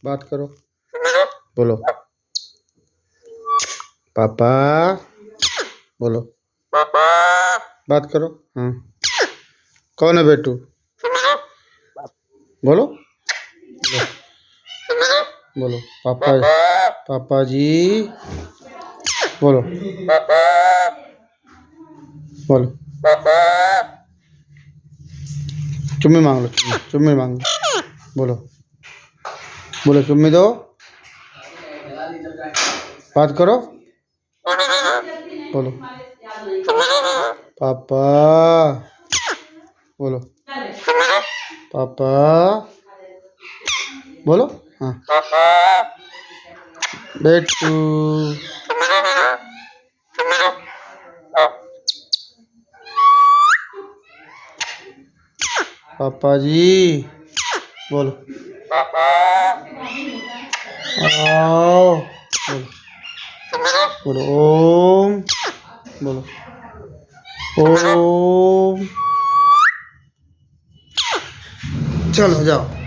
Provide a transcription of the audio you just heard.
बात करो, बोलो पापा, बोलो बात करो। हाँ, कौन है बेटू? बोलो बोलो पापा, पापा जी, बोलो बोलो, चुम्मी मांग लो, चुम्मी मांग लो, बोलो बोलो चुम्मी दो, बात करो, बोलो पापा, बोलो पापा, बोलो। हाँ, बेटू, पापा जी, बोलो आओ, बोलो बोलो ओम, बोलो ओम, चलो जाओ।